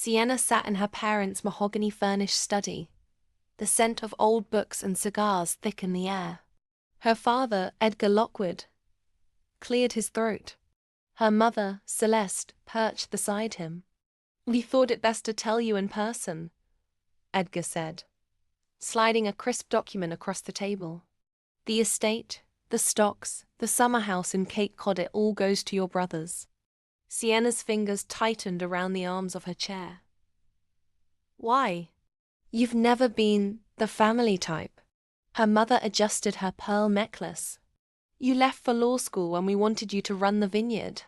Sienna sat in her parents' mahogany-furnished study. The scent of old books and cigars thick in the air. Her father, Edgar Lockwood, cleared his throat. Her mother, Celeste, perched beside him. "We thought it best to tell you in person," Edgar said, sliding a crisp document across the table. "The estate, the stocks, the summer house in Cape Cod, it all goes to your brothers." Sienna's fingers tightened around the arms of her chair. "Why? You've never been the family type." Her mother adjusted her pearl necklace. "You left for law school when we wanted you to run the vineyard.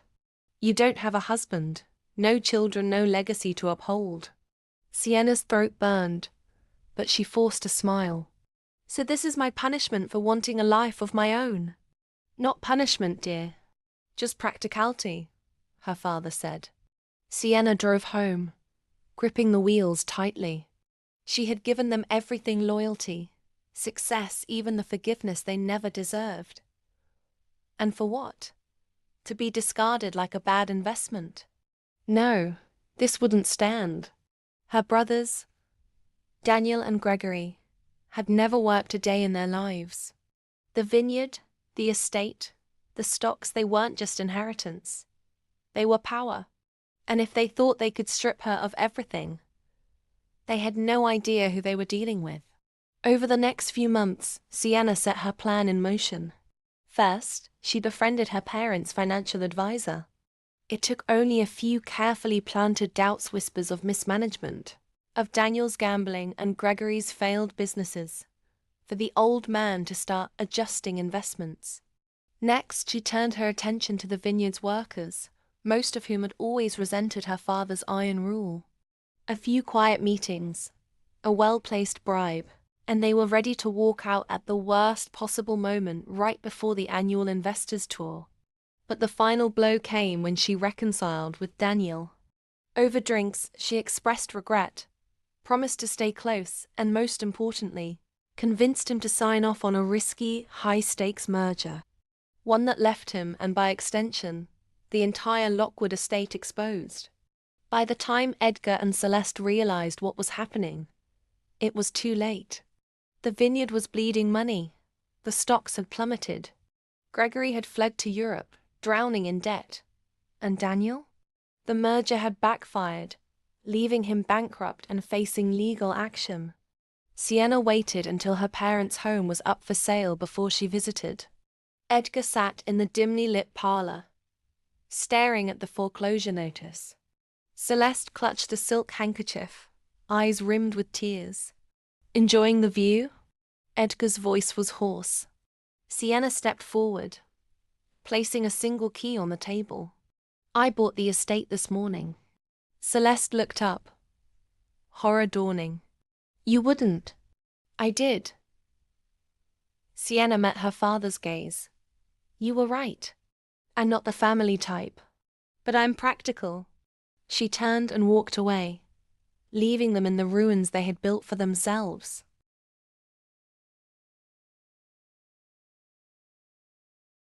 You don't have a husband, no children, no legacy to uphold." Sienna's throat burned, but she forced a smile. "So this is my punishment for wanting a life of my own?" "Not punishment, dear. Just practicality," her father said. Sienna drove home, gripping the wheels tightly. She had given them everything: loyalty, success, even the forgiveness they never deserved. And for what? To be discarded like a bad investment? No, this wouldn't stand. Her brothers, Daniel and Gregory, had never worked a day in their lives. The vineyard, the estate, the stocks, they weren't just inheritance. They were power. And if they thought they could strip her of everything, they had no idea who they were dealing with. Over the next few months, Sienna set her plan in motion. First, she befriended her parents' financial advisor. It took only a few carefully planted doubts, whispers of mismanagement, of Daniel's gambling and Gregory's failed businesses, for the old man to start adjusting investments. Next, she turned her attention to the vineyard's workers, most of whom had always resented her father's iron rule. A few quiet meetings, a well-placed bribe, and they were ready to walk out at the worst possible moment right before the annual investors' tour. But the final blow came when she reconciled with Daniel. Over drinks, she expressed regret, promised to stay close, and most importantly, convinced him to sign off on a risky, high-stakes merger. One that left him, and by extension, the entire Lockwood estate exposed. By the time Edgar and Celeste realized what was happening, it was too late. The vineyard was bleeding money. The stocks had plummeted. Gregory had fled to Europe, drowning in debt. And Daniel? The merger had backfired, leaving him bankrupt and facing legal action. Sienna waited until her parents' home was up for sale before she visited. Edgar sat in the dimly lit parlor, staring at the foreclosure notice. Celeste clutched a silk handkerchief, eyes rimmed with tears. "Enjoying the view?" Edgar's voice was hoarse. Sienna stepped forward, placing a single key on the table. "I bought the estate this morning." Celeste looked up, horror dawning. "You wouldn't." "I did." Sienna met her father's gaze. "You were right. I'm not the family type. But I'm practical." She turned and walked away, leaving them in the ruins they had built for themselves.